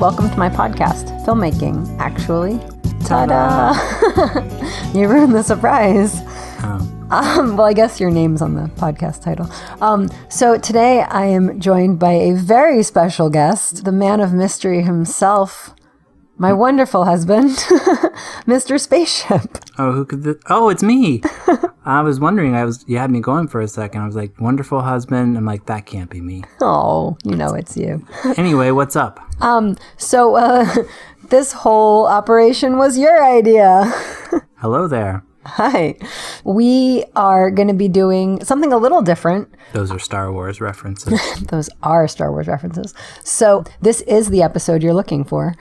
welcome to my podcast, Filmmaking, actually. Ta-da! You ruined the surprise. Well, I guess your name's on the podcast title. So today I am joined by a very special guest, the man of mystery himself, my wonderful husband, Mr. Spaceship. Oh, who could it's me. I was wondering, you had me going for a second. I was like, wonderful husband. I'm like, that can't be me. Oh, you know it's you. Anyway, what's up? So this whole operation was your idea. Hello there. Hi. We are going to be doing something a little different. Those are Star Wars references. Those are Star Wars references. So this is the episode you're looking for.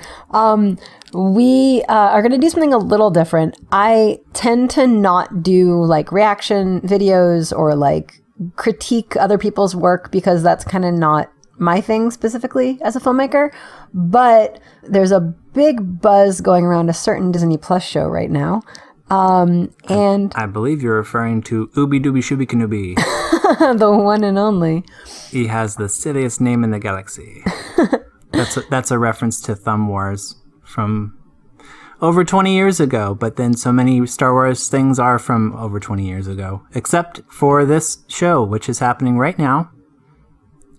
We are going to do something a little different. I tend to not do like reaction videos or like critique other people's work because that's kind of not my thing specifically as a filmmaker. But there's a big buzz going around a certain Disney Plus show right now. And I believe you're referring to Ooby-Dooby Shooby Kenobi. The one and only. He has the silliest name in the galaxy. That's a reference to Thumb Wars from over 20 years ago. But then so many Star Wars things are from over 20 years ago, except for this show, which is happening right now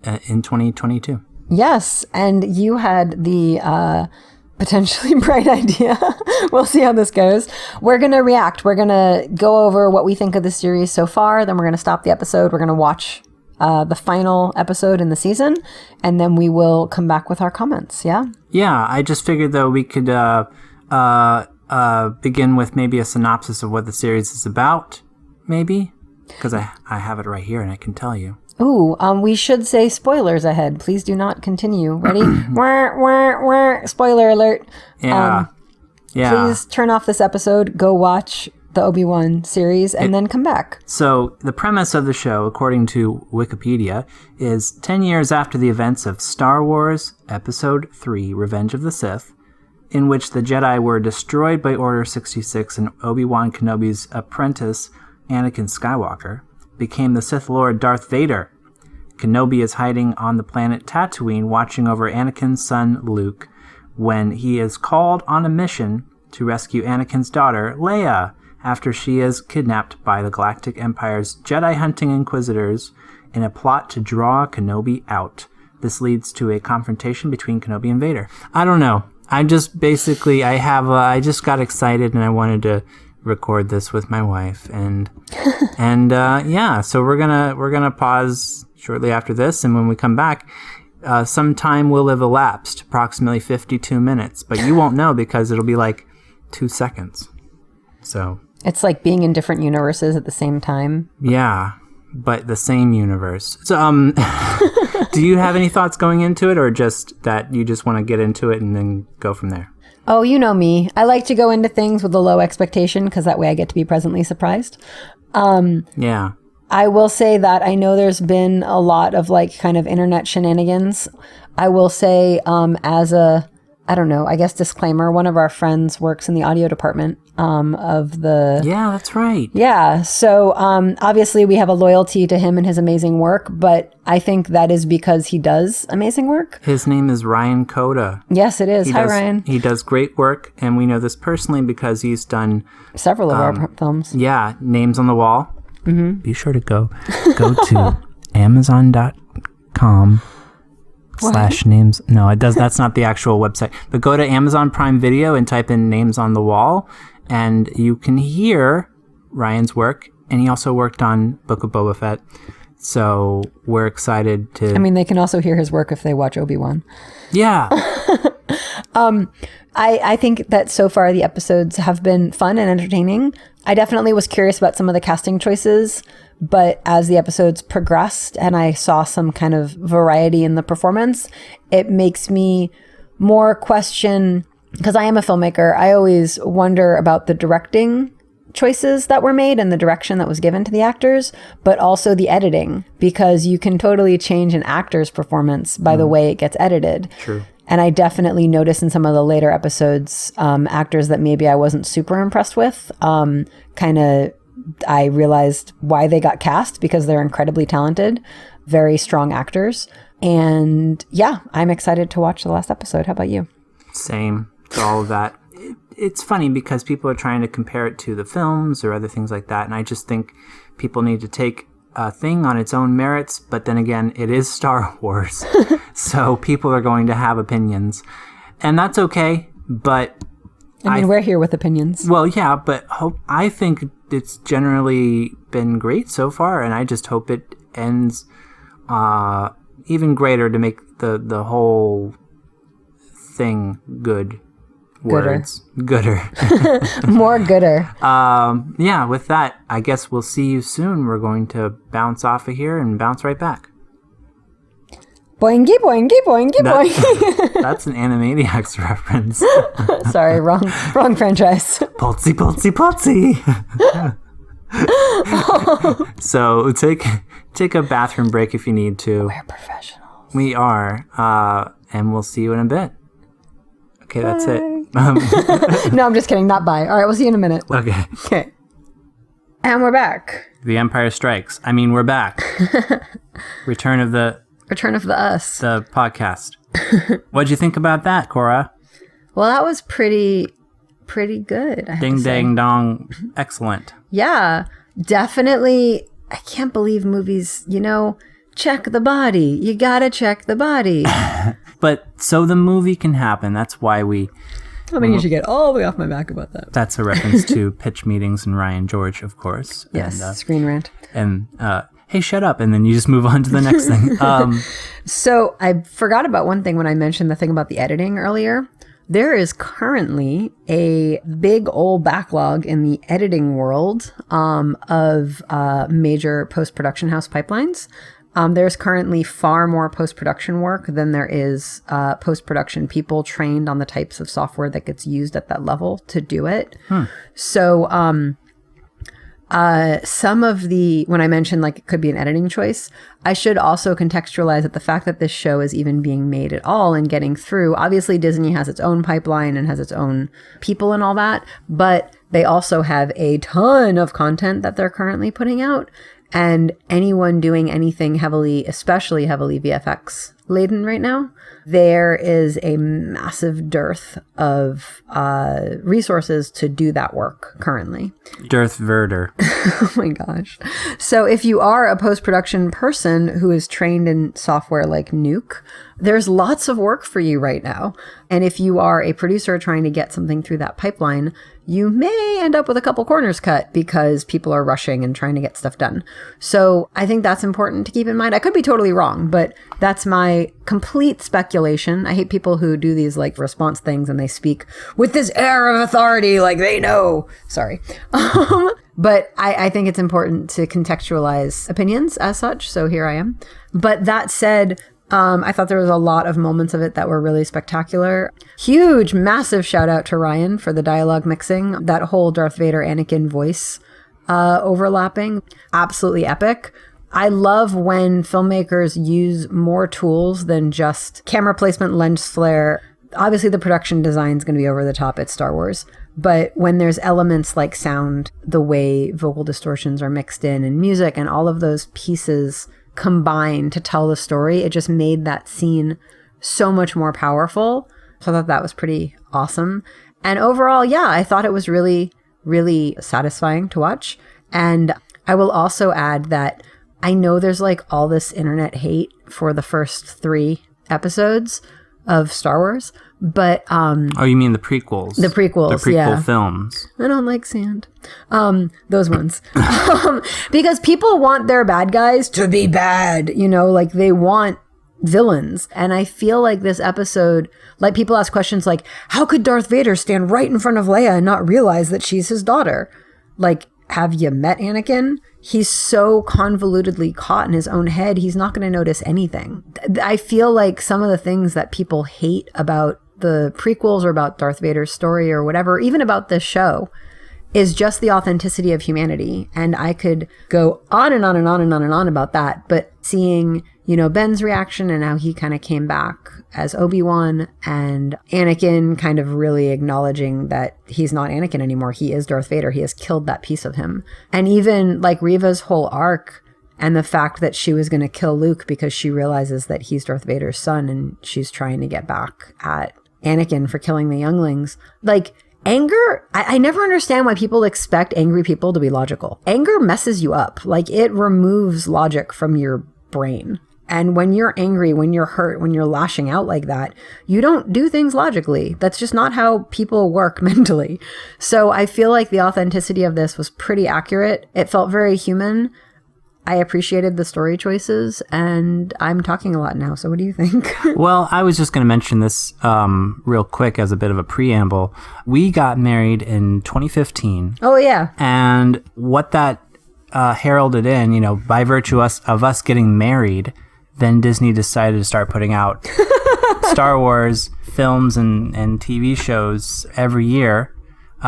in 2022. Yes, and you had the potentially bright idea. We'll see how this goes. We're going to react. We're going to go over what we think of the series so far. Then we're going to stop the episode. We're going to watch the final episode in the season. And then we will come back with our comments. Yeah? Yeah, I just figured, though, we could begin with maybe a synopsis of what the series is about, maybe? Because I have it right here and I can tell you. Ooh, we should say spoilers ahead. Please do not continue. Ready? Spoiler alert. Yeah. Please turn off this episode, go watch the Obi-Wan series, and then come back. So the premise of the show, according to Wikipedia, is 10 years after the events of Star Wars Episode 3, Revenge of the Sith, in which the Jedi were destroyed by Order 66 and Obi-Wan Kenobi's apprentice, Anakin Skywalker, became the Sith Lord Darth Vader. Kenobi is hiding on the planet Tatooine watching over Anakin's son Luke when he is called on a mission to rescue Anakin's daughter Leia after she is kidnapped by the Galactic Empire's Jedi hunting inquisitors in a plot to draw Kenobi out. This leads to a confrontation between Kenobi and Vader. I don't know. I just basically I just got excited and I wanted to record this with my wife and so we're gonna pause shortly after this, and when we come back some time will have elapsed, approximately 52 minutes, but you won't know because it'll be like 2 seconds. So it's like being in different universes at the same time. Yeah, but the same universe. So do you have any thoughts going into it, or just that you just want to get into it and then go from there? Oh, you know me. I like to go into things with a low expectation because that way I get to be pleasantly surprised. Yeah. I will say that I know there's been a lot of like kind of internet shenanigans. I will say as a, I don't know, I guess disclaimer, one of our friends works in the audio department of the... Yeah, that's right. Yeah. So obviously we have a loyalty to him and his amazing work, but I think that is because he does amazing work. His name is Ryan Koura. Yes, it is. Hi, Ryan. He does great work, and we know this personally because he's done... several of our films. Yeah, Names on the Wall. Mm-hmm. Be sure to go to Amazon.com/names. No, it does. That's not the actual website. But go to Amazon Prime Video and type in Names on the Wall, and you can hear Ryan's work. And he also worked on Book of Boba Fett. So we're excited to... I mean, they can also hear his work if they watch Obi-Wan. Yeah. I think that so far the episodes have been fun and entertaining. I definitely was curious about some of the casting choices, but as the episodes progressed and I saw some kind of variety in the performance, it makes me more question, because I am a filmmaker, I always wonder about the directing choices that were made and the direction that was given to the actors, but also the editing, because you can totally change an actor's performance by the way it gets edited. True. And I definitely noticed in some of the later episodes, actors that maybe I wasn't super impressed with, I realized why they got cast, because they're incredibly talented, very strong actors. And yeah, I'm excited to watch the last episode. How about you? Same. It's all of that. It's funny because people are trying to compare it to the films or other things like that. And I just think people need to take a thing on its own merits. But then again, it is Star Wars. So people are going to have opinions. And that's okay. But I mean, we're here with opinions. Well, yeah, but I think it's generally been great so far. And I just hope it ends even greater to make the whole thing good. Words. Gooder. More gooder. Yeah, with that, I guess we'll see you soon. We're going to bounce off of here and bounce right back. Boingy, boingy, boingy, boingy. That's an Animaniacs reference. Sorry, wrong franchise. Poltsy, poltsy, poltsy. So take a bathroom break if you need to. We're professionals. We are. And we'll see you in a bit. Okay, that's it. No, I'm just kidding. Not bye. All right, we'll see you in a minute. Okay. And we're back. The Empire Strikes. I mean, we're back. Return of the Us. The podcast. What'd you think about that, Koura? Well, that was pretty good. Ding, dang, dong. Excellent. Yeah, definitely. I can't believe movies, check the body. You gotta check the body. But so the movie can happen. That's why we... You should get all the way off my back about that. That's a reference to pitch meetings and Ryan George, of course. Yes, and, Screen Rant. And, hey, shut up. And then you just move on to the next thing. So I forgot about one thing when I mentioned the thing about the editing earlier. There is currently a big old backlog in the editing world of major post-production house pipelines. There's currently far more post-production work than there is post-production people trained on the types of software that gets used at that level to do it. So some of when I mentioned it could be an editing choice, I should also contextualize that the fact that this show is even being made at all and getting through, obviously Disney has its own pipeline and has its own people and all that, but they also have a ton of content that they're currently putting out. And anyone doing anything especially heavily VFX laden right now, there is a massive dearth of resources to do that work currently. Darth Vader. Oh my gosh. So if you are a post-production person who is trained in software like Nuke, there's lots of work for you right now. And if you are a producer trying to get something through that pipeline, you may end up with a couple corners cut because people are rushing and trying to get stuff done. So I think that's important to keep in mind. I could be totally wrong, but that's my complete speculation. I hate people who do these response things and they speak with this air of authority like they know. Sorry. But I think it's important to contextualize opinions as such. So here I am. But that said, I thought there was a lot of moments of it that were really spectacular. Huge, massive shout out to Ryan for the dialogue mixing. That whole Darth Vader Anakin voice overlapping. Absolutely epic. I love when filmmakers use more tools than just camera placement, lens flare. Obviously, the production design is going to be over the top. It's Star Wars. But when there's elements like sound, the way vocal distortions are mixed in, and music, and all of those pieces combine to tell the story, it just made that scene so much more powerful. So I thought that was pretty awesome. And overall, yeah, I thought it was really, really satisfying to watch. And I will also add that I know there's all this internet hate for the first 3 episodes of Star Wars, but oh, you mean the prequels? The prequel films. I don't like sand. Those ones. Because people want their bad guys to be bad, they want villains. And I feel like this episode, people ask questions like, how could Darth Vader stand right in front of Leia and not realize that she's his daughter? Have you met Anakin? He's so convolutedly caught in his own head, he's not going to notice anything. I feel like some of the things that people hate about the prequels or about Darth Vader's story or whatever, even about this show, is just the authenticity of humanity. And I could go on and on and on and on and on about that, but seeing, Ben's reaction and how he kind of came back as Obi-Wan, and Anakin kind of really acknowledging that he's not Anakin anymore. He is Darth Vader. He has killed that piece of him. And even Reva's whole arc And the fact that she was going to kill Luke because she realizes that he's Darth Vader's son and she's trying to get back at Anakin for killing the younglings. Like, anger, I never understand why people expect angry people to be logical. Anger messes you up. Like, it removes logic from your brain. And when you're angry, when you're hurt, when you're lashing out like that, you don't do things logically. That's just not how people work mentally. So I feel like the authenticity of this was pretty accurate. It felt very human. I appreciated the story choices, and I'm talking a lot now. So what do you think? Well, I was just going to mention this real quick as a bit of a preamble. We got married in 2015. Oh, yeah. And what that heralded in, you know, by virtue of us getting married, then Disney decided to start putting out Star Wars films and TV shows every year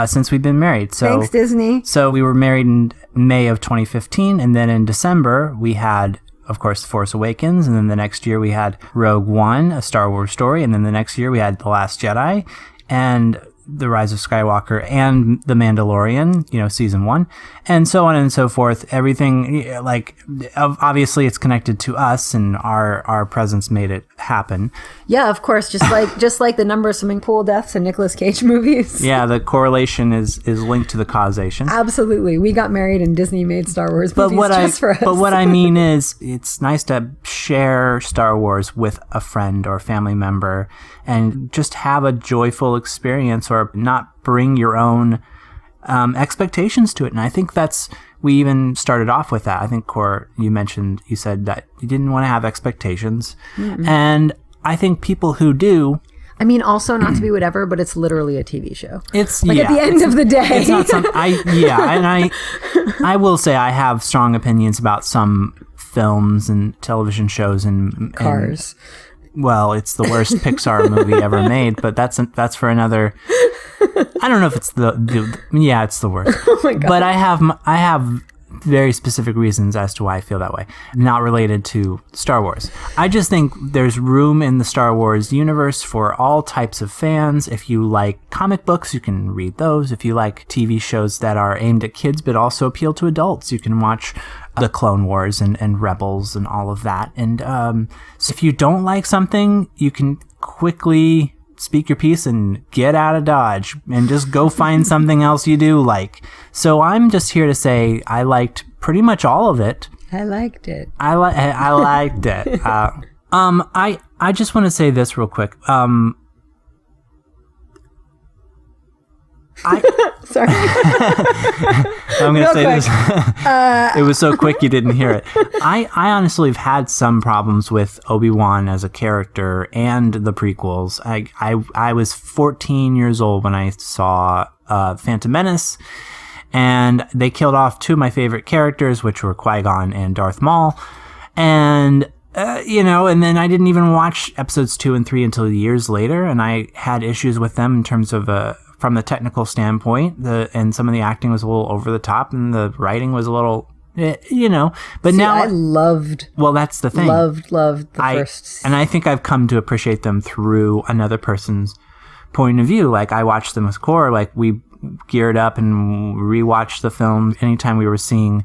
since we've been married. So, thanks, Disney. So we were married in May of 2015, and then in December we had, of course, Force Awakens, and then the next year we had Rogue One, a Star Wars story, and then the next year we had The Last Jedi, and The Rise of Skywalker, and The Mandalorian, you know, season 1, and so on and so forth. Everything, like, obviously it's connected to us, and our presence made it happen. Yeah, of course. Just like the number of swimming pool deaths in Nicolas Cage movies. Yeah, the correlation is linked to the causation. Absolutely. We got married and Disney made Star Wars movies just for us. But what I mean is, it's nice to share Star Wars with a friend or family member and just have a joyful experience, or not bring your own expectations to it. And I think we even started off with that. I think, Koura, you said that you didn't want to have expectations. Mm-mm. And I think people who do, I mean, also, not to be whatever, but it's literally a TV show. It's like, at the end of the day. It's not some. I will say I have strong opinions about some films and television shows and Cars. Well, it's the worst Pixar movie ever made, but that's for another. I don't know if it's it's the worst. Oh my God. But I have very specific reasons as to why I feel that way, not related to Star Wars. I just think there's room in the Star Wars universe for all types of fans. If you like comic books, you can read those. If you like TV shows that are aimed at kids but also appeal to adults, you can watch the Clone Wars and Rebels and all of that. And so if you don't like something, you can quickly speak your piece and get out of Dodge and just go find something else you do like. So I'm just here to say I liked pretty much all of it. I liked it. I liked it. I just want to say this real quick. Sorry. I'm going to say this. It was so quick you didn't hear it. I honestly have had some problems with Obi-Wan as a character and the prequels. I was 14 years old when I saw Phantom Menace, and they killed off two of my favorite characters, which were Qui-Gon and Darth Maul. And and then I didn't even watch episodes 2 and 3 until years later, and I had issues with them in terms of from the technical standpoint, and some of the acting was a little over the top, and the writing was a little, But See, now I loved. Well, that's the thing. Loved the first. And I think I've come to appreciate them through another person's point of view. Like, I watched them with Koura. Like, we geared up and rewatched the film anytime we were seeing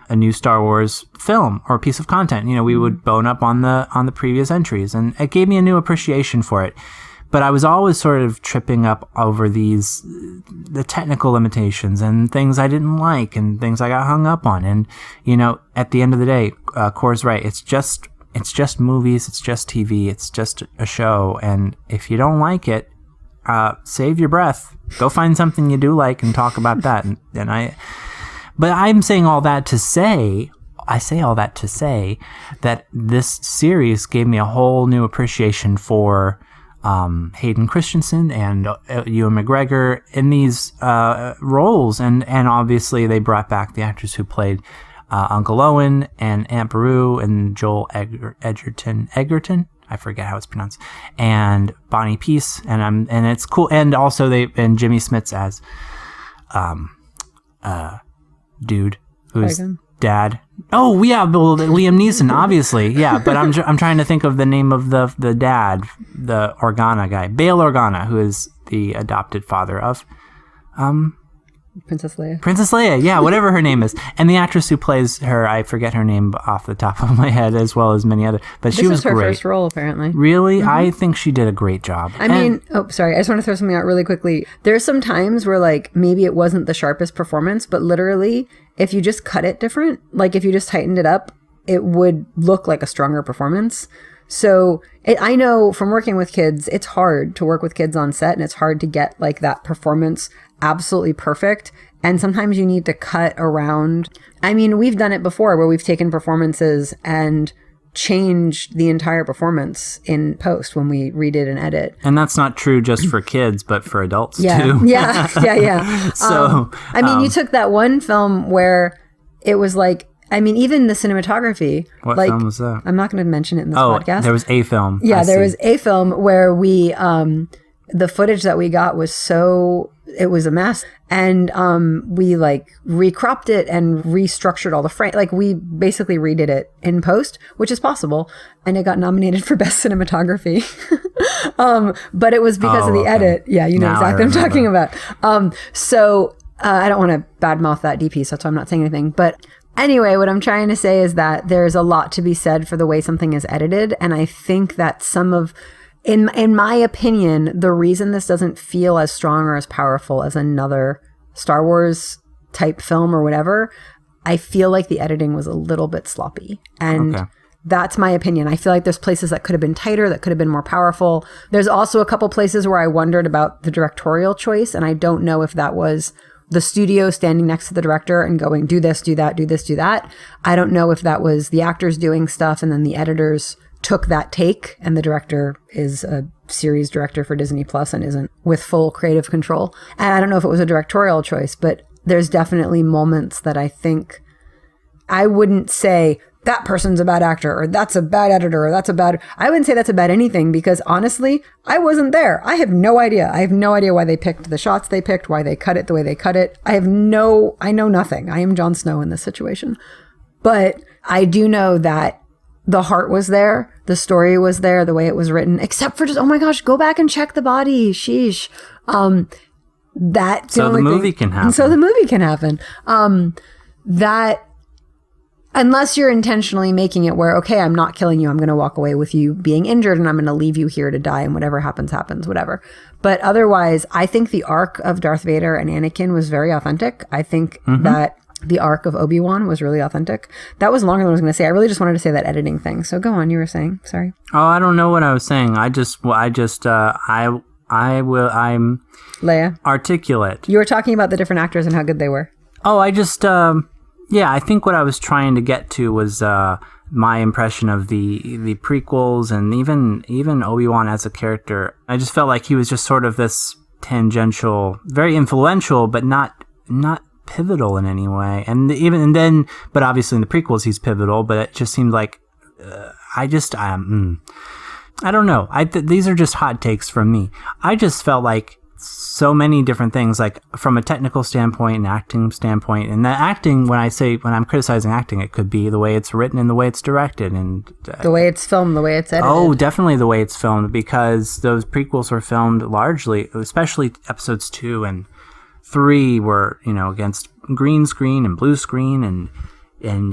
a new Star Wars film or piece of content. We would bone up on the previous entries, and it gave me a new appreciation for it. But I was always sort of tripping up over the technical limitations and things I didn't like and things I got hung up on. And, at the end of the day, Koura's right. It's just movies. It's just TV. It's just a show. And if you don't like it, save your breath. Go find something you do like and talk about that. But I'm saying all that to say, that this series gave me a whole new appreciation for Hayden Christensen and Ewan McGregor in these roles, and obviously they brought back the actors who played Uncle Owen and Aunt Beru and Joel Edgerton. I forget how it's pronounced, and Bonnie Peace, and it's cool. And also and Jimmy Smits as dude who's dad. Oh yeah, well, Liam Neeson, obviously, yeah. But I'm trying to think of the name of the dad, the Organa guy, Bail Organa, who is the adopted father of Princess Leia. Princess Leia, yeah, whatever her name is. And the actress who plays her, I forget her name off the top of my head, as well as many other. But she was great. This is her first role, apparently. Really? I think she did a great job. I mean, sorry. I just want to throw something out really quickly. There's some times where, like, maybe it wasn't the sharpest performance, but literally, if you just cut it different, like if you just tightened it up, it would look like a stronger performance. So I know from working with kids, it's hard to work with kids on set, and it's hard to get like that performance absolutely perfect. And sometimes you need to cut around. I mean, we've done it before where we've taken performances and changed the entire performance in post when we redid an edit. And that's not true just for kids, but for adults too. Yeah. So, I mean, you took that one film where it was like, I mean, even the cinematography. What like, film was that? I'm not going to mention it in this podcast. There was a film. Yeah, there was a film where we, the footage that we got was it was a mess. And we like recropped it and restructured all the frame. Like we basically redid it in post, which is possible. And it got nominated for best cinematography. But it was because of the edit. Yeah, you know now exactly what I'm talking about. So I don't want to badmouth that DP, so that's why I'm not saying anything. But anyway, what I'm trying to say is that there's a lot to be said for the way something is edited. And I think that in my opinion, the reason this doesn't feel as strong or as powerful as another Star Wars type film or whatever, I feel like the editing was a little bit sloppy. And that's my opinion. I feel like there's places that could have been tighter, that could have been more powerful. There's also a couple places where I wondered about the directorial choice. And I don't know if that was the studio standing next to the director and going, do this, do that, do this, do that. I don't know if that was the actors doing stuff and then the editors took that take, and the director is a series director for Disney Plus and isn't with full creative control. And I don't know if it was a directorial choice, but there's definitely moments that I think I wouldn't say that person's a bad actor or that's a bad editor or I wouldn't say that's a bad anything, because honestly, I wasn't there. I have no idea. I have no idea why they picked the shots they picked, why they cut it the way they cut it. I know nothing. I am Jon Snow in this situation. But I do know that the heart was there, the story was there, the way it was written, except for just, oh my gosh, go back and check the body. Sheesh. So the movie can happen. So the movie can happen. That, unless you're intentionally making it where, okay, I'm not killing you, I'm going to walk away with you being injured and I'm going to leave you here to die and whatever happens, happens, whatever. But otherwise, I think the arc of Darth Vader and Anakin was very authentic. I think that the arc of Obi-Wan was really authentic. That was longer than I was going to say. I really just wanted to say that editing thing. So go on, you were saying. Sorry. Oh, I don't know what I was saying. I'm Leia. Articulate. You were talking about the different actors and how good they were. Oh, I think what I was trying to get to was my impression of the prequels and even Obi-Wan as a character. I just felt like he was just sort of this tangential, very influential, but not pivotal in any way. But obviously in the prequels he's pivotal, but it just seemed like I don't know. These are just hot takes from me. I just felt like so many different things, like from a technical standpoint and acting standpoint. And the acting, when I'm criticizing acting, it could be the way it's written and the way it's directed and the way it's filmed, the way it's edited. Oh, definitely the way it's filmed, because those prequels were filmed largely, especially episodes 2 and 3 were, against green screen and blue screen, and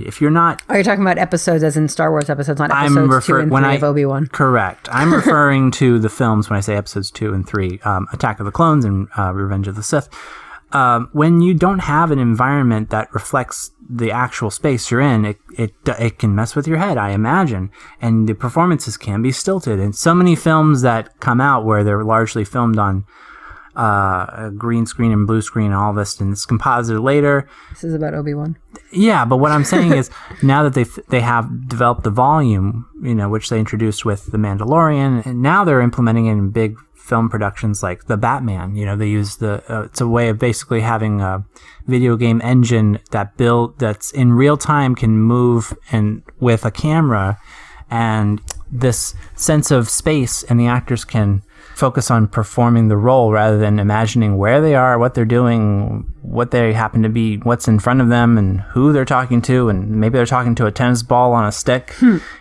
if you're not... Are you talking about episodes as in Star Wars episodes, not episodes 2 and 3 of Obi-Wan? Correct. I'm referring to the films when I say episodes 2 and 3, Attack of the Clones and Revenge of the Sith. When you don't have an environment that reflects the actual space you're in, it can mess with your head, I imagine. And the performances can be stilted. And so many films that come out where they're largely filmed on green screen and blue screen and all this, and it's composited later. This is about Obi-Wan. Yeah, but what I'm saying is now that they have developed the volume, which they introduced with The Mandalorian, and now they're implementing it in big film productions like The Batman. They use it's a way of basically having a video game engine that's in real time, can move and with a camera, and this sense of space, and the actors can focus on performing the role rather than imagining where they are, what they're doing, what they happen to be, what's in front of them, and who they're talking to, and maybe they're talking to a tennis ball on a stick,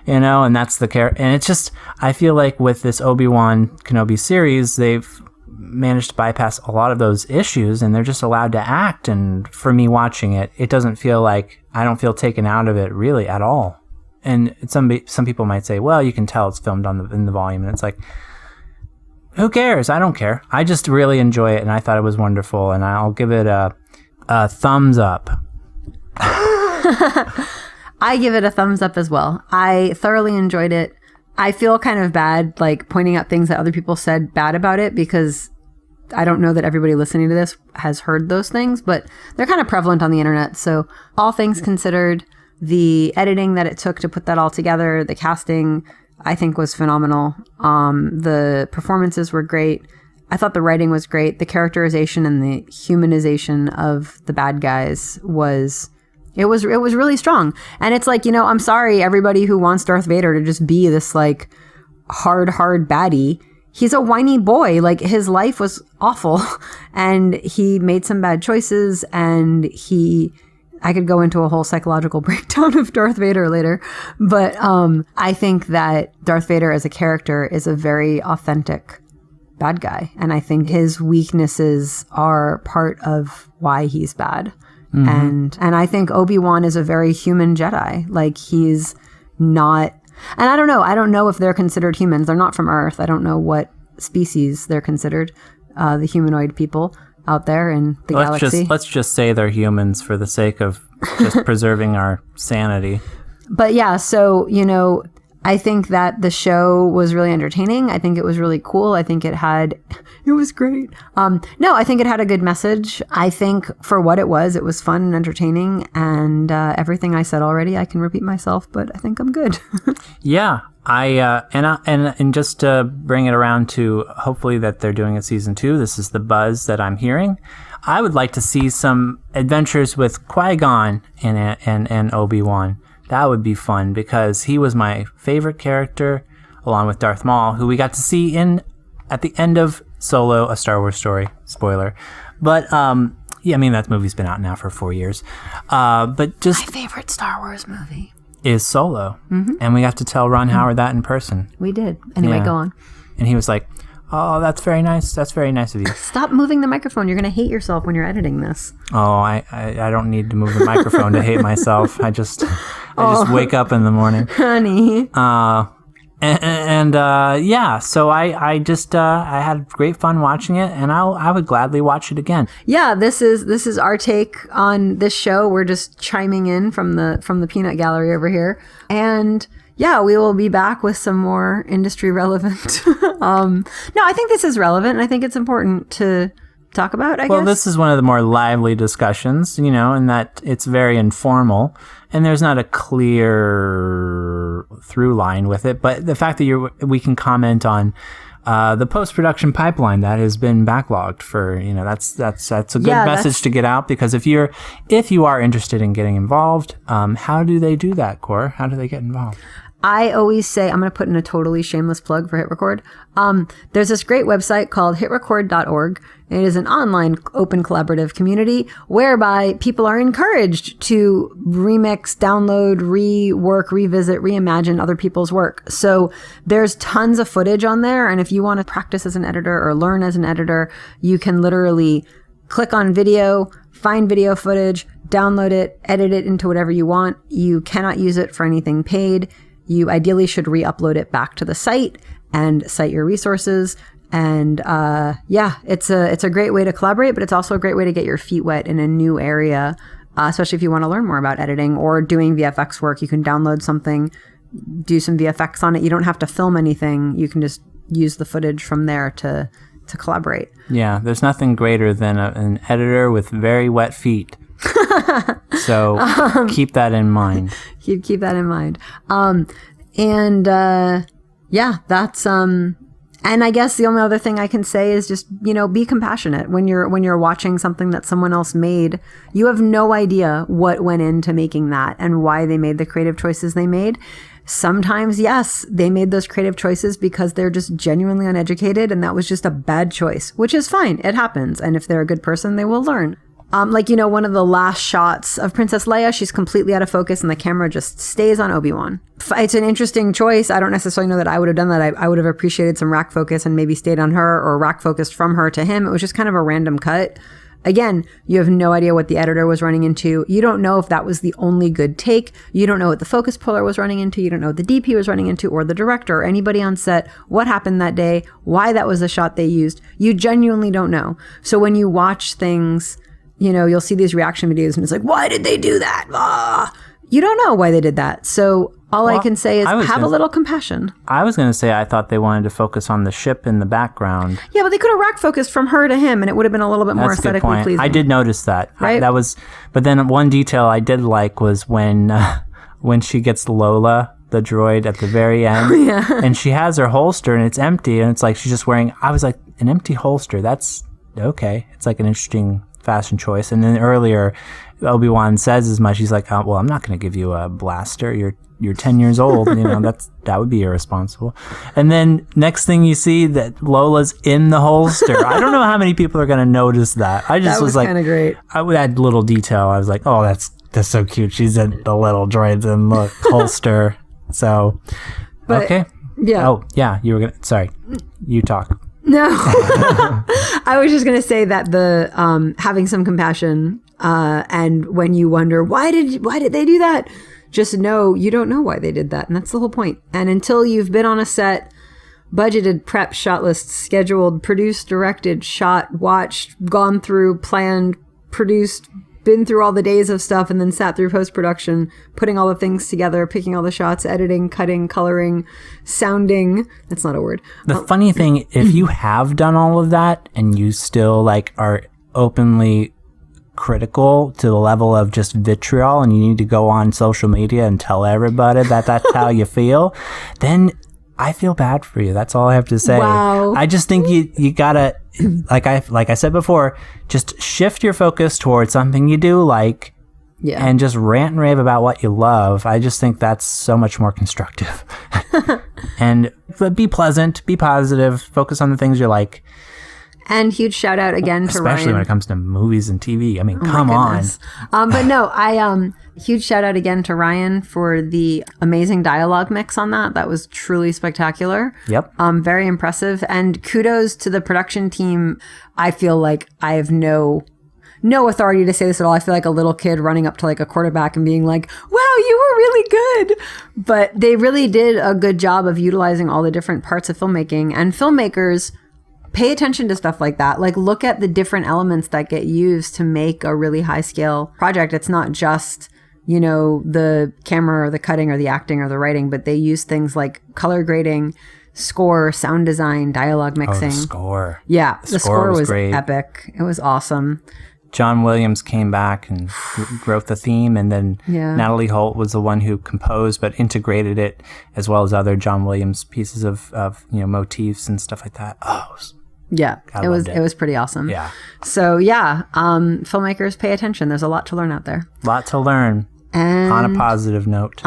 and that's the character. And it's just, I feel like with this Obi-Wan Kenobi series, they've managed to bypass a lot of those issues, and they're just allowed to act. And for me watching it, it doesn't feel like, I don't feel taken out of it really at all. And some people might say, well, you can tell it's filmed in the volume, and it's like, who cares? I don't care. I just really enjoy it, and I thought it was wonderful, and I'll give it a thumbs up. I give it a thumbs up as well. I thoroughly enjoyed it. I feel kind of bad, like, pointing out things that other people said bad about it, because I don't know that everybody listening to this has heard those things, but they're kind of prevalent on the internet. So all things considered, the editing that it took to put that all together, the casting, I think was phenomenal. The performances were great. I thought the writing was great. The characterization and the humanization of the bad guys was really strong. And it's like, I'm sorry, everybody who wants Darth Vader to just be this like hard baddie. He's a whiny boy. Like, his life was awful and he made some bad choices, and I could go into a whole psychological breakdown of Darth Vader later, but I think that Darth Vader as a character is a very authentic bad guy, and I think his weaknesses are part of why he's bad. Mm-hmm. And I think Obi-Wan is a very human Jedi. Like, he's not, and I don't know if they're considered humans. They're not from Earth. I don't know what species they're considered, the humanoid people out there in the galaxy. Let's just say they're humans for the sake of just preserving our sanity. But yeah, so, I think that the show was really entertaining. I think it was really cool. I think it was great. I think it had a good message. I think for what it was fun and entertaining, and everything I said already, I can repeat myself, but I think I'm good. Yeah. And just to bring it around to hopefully that they're doing a season 2, this is the buzz that I'm hearing. I would like to see some adventures with Qui-Gon and Obi-Wan. That would be fun, because he was my favorite character, along with Darth Maul, who we got to see at the end of Solo, A Star Wars Story. Spoiler. But, that movie's been out now for 4 years. But just... My favorite Star Wars movie is Solo. Mm-hmm. And we got to tell Ron Howard that in person. We did. Anyway, Go on. And he was like, oh, that's very nice. That's very nice of you. Stop moving the microphone. You're going to hate yourself when you're editing this. Oh, I don't need to move the microphone to hate myself. I just wake up in the morning. Honey. So I had great fun watching it, and I would gladly watch it again. Yeah, this is our take on this show. We're just chiming in from the peanut gallery over here. And yeah, we will be back with some more industry relevant. No, I think this is relevant, and I think it's important to talk about, I guess. Well, this is one of the more lively discussions, in that it's very informal, and there's not a clear through line with it. But the fact that we can comment on the post-production pipeline that has been backlogged for, that's a good message to get out, because if you are interested in getting involved, how do they do that, Koura? How do they get involved? I always say, I'm going to put in a totally shameless plug for Hit Record. There's this great website called hitrecord.org. It is an online open collaborative community whereby people are encouraged to remix, download, rework, revisit, reimagine other people's work. So there's tons of footage on there. And if you want to practice as an editor or learn as an editor, you can literally click on video, find video footage, download it, edit it into whatever you want. You cannot use it for anything paid. You ideally should re-upload it back to the site and cite your resources. And it's a great way to collaborate, but it's also a great way to get your feet wet in a new area, especially if you want to learn more about editing or doing VFX work. You can download something, do some VFX on it. You don't have to film anything. You can just use the footage from there to collaborate. Yeah, there's nothing greater than an editor with very wet feet. So keep that in mind. Keep that in mind. That's and I guess the only other thing I can say is just, be compassionate when you're watching something that someone else made. You have no idea what went into making that and why they made the creative choices they made. Sometimes, yes, they made those creative choices because they're just genuinely uneducated, and that was just a bad choice, which is fine. It happens. And if they're a good person, they will learn. One of the last shots of Princess Leia, she's completely out of focus and the camera just stays on Obi-Wan. It's an interesting choice. I don't necessarily know that I would have done that. I would have appreciated some rack focus and maybe stayed on her, or rack focused from her to him. It was just kind of a random cut. Again, you have no idea what the editor was running into. You don't know if that was the only good take. You don't know what the focus puller was running into. You don't know what the DP was running into, or the director, or anybody on set, what happened that day, why that was the shot they used. You genuinely don't know. So when you watch things, you'll see these reaction videos and it's like, why did they do that? You don't know why they did that. So all I can say is have a little compassion. I was going to say I thought they wanted to focus on the ship in the background. Yeah, but they could have rack focused from her to him and it would have been a little bit more aesthetically pleasing. I did notice that. Right? But then one detail I did like was when she gets Lola, the droid, at the very end. Yeah. And she has her holster and it's empty and it's like she's just wearing, I was like, an empty holster, that's okay. It's like an interesting fashion choice. And then earlier Obi-Wan says as much. He's like, well, I'm not going to give you a blaster. You're 10 years old. That would be irresponsible. And then next thing you see that Lola's in the holster. I don't know how many people are going to notice that. I just was like, kind of great. I would add little detail. I was like, oh, that's so cute. She's in the little droid's in the holster. So, but, okay. Yeah. Oh, yeah. You were going to, sorry. You talk. No. I was just going to say that the having some compassion and when you wonder, why did they do that? Just know you don't know why they did that. And that's the whole point. And until you've been on a set, budgeted, prepped, shot lists, scheduled, produced, directed, shot, watched, gone through, planned, produced, been through all the days of stuff, and then sat through post-production, putting all the things together, picking all the shots, editing, cutting, coloring, sounding. That's not a word. The funny thing, if you have done all of that and you still are openly critical to the level of just vitriol and you need to go on social media and tell everybody that that's how you feel, then I feel bad for you. That's all I have to say. Wow. I just think you gotta, like I said before, just shift your focus towards something you do like, and just rant and rave about what you love. I just think that's so much more constructive. But be pleasant, be positive, focus on the things you like. And huge shout out again to Ryan. Especially when it comes to movies and TV. I mean, come on. But no, huge shout out again to Ryan for the amazing dialogue mix on that. That was truly spectacular. Yep. Very impressive. And kudos to the production team. I feel like I have no authority to say this at all. I feel like a little kid running up to a quarterback and being like, wow, you were really good. But they really did a good job of utilizing all the different parts of filmmaking. And filmmakers, pay attention to stuff like that. Look at the different elements that get used to make a really high scale project. It's not just, the camera or the cutting or the acting or the writing, but they use things like color grading, score, sound design, dialogue mixing. The score. Yeah, the score was great. Epic. It was awesome. John Williams came back and wrote the theme, and then Natalie Holt was the one who composed but integrated it, as well as other John Williams pieces of motifs and stuff like that. It was pretty awesome. Yeah. So filmmakers, pay attention. There's a lot to learn out there. A lot to learn. And on a positive note.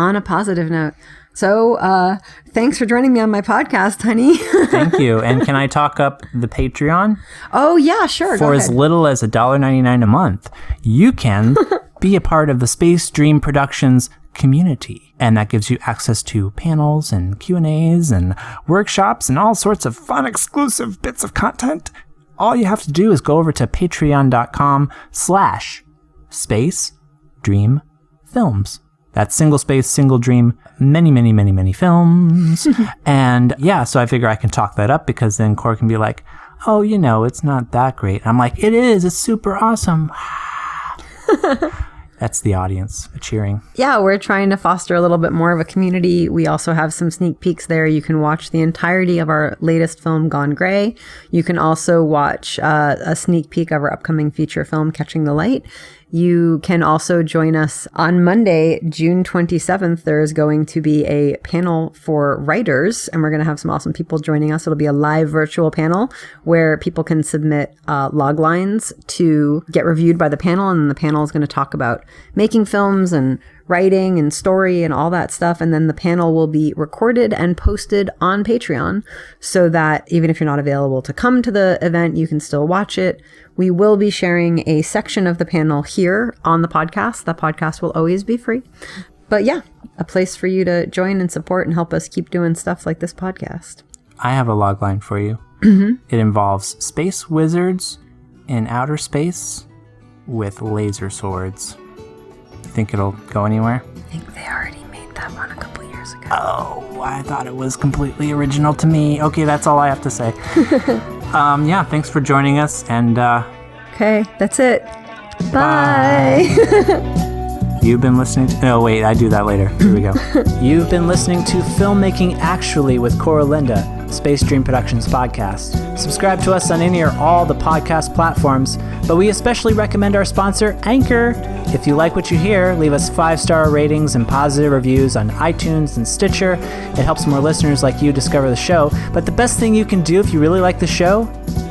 So thanks for joining me on my podcast, honey. Thank you. And can I talk up the Patreon? Oh, yeah, sure. For as little as $1.99 a month, you can be a part of the Space Dream Productions community. And that gives you access to panels and Q&As and workshops and all sorts of fun, exclusive bits of content. All you have to do is go over to patreon.com/Space Dream Films. That's single space, single dream, many, many, many, many films. And so I figure I can talk that up because then Koura can be like, oh, it's not that great. And I'm like, it is. It's super awesome. That's the audience cheering. Yeah, we're trying to foster a little bit more of a community. We also have some sneak peeks there. You can watch the entirety of our latest film, Gone Grey. You can also watch a sneak peek of our upcoming feature film, Catching the Light. You can also join us on Monday, June 27th. There is going to be a panel for writers, and we're going to have some awesome people joining us. It'll be a live virtual panel where people can submit log lines to get reviewed by the panel, and the panel is going to talk about making films and writing and story and all that stuff. And then the panel will be recorded and posted on Patreon so that even if you're not available to come to the event, you can still watch it. We will be sharing a section of the panel here on the podcast. The podcast will always be free. But yeah, a place for you to join and support and help us keep doing stuff like this podcast. I have a logline for you. It involves space wizards in outer space with laser swords. You think it'll go anywhere? I think they already made that one a couple years ago. Oh, I thought it was completely original to me. Okay, that's all I have to say. Yeah, thanks for joining us, and okay, that's it. Bye. You've been listening to... Oh, wait, I do that later. Here we go. You've been listening to Filmmaking Actually with Koura Linda, Space Dream Productions podcast. Subscribe to us on any or all the podcast platforms, but we especially recommend our sponsor, Anchor. If you like what you hear, leave us 5-star ratings and positive reviews on iTunes and Stitcher. It helps more listeners like you discover the show. But the best thing you can do if you really like the show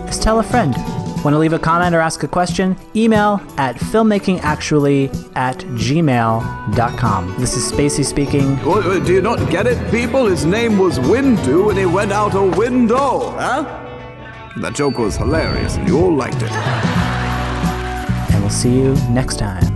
is tell a friend. Want to leave a comment or ask a question? Email at filmmakingactually@gmail.com. This is Spacey speaking. Do you not get it, people? His name was Windu and he went out a window, huh? That joke was hilarious and you all liked it. And we'll see you next time.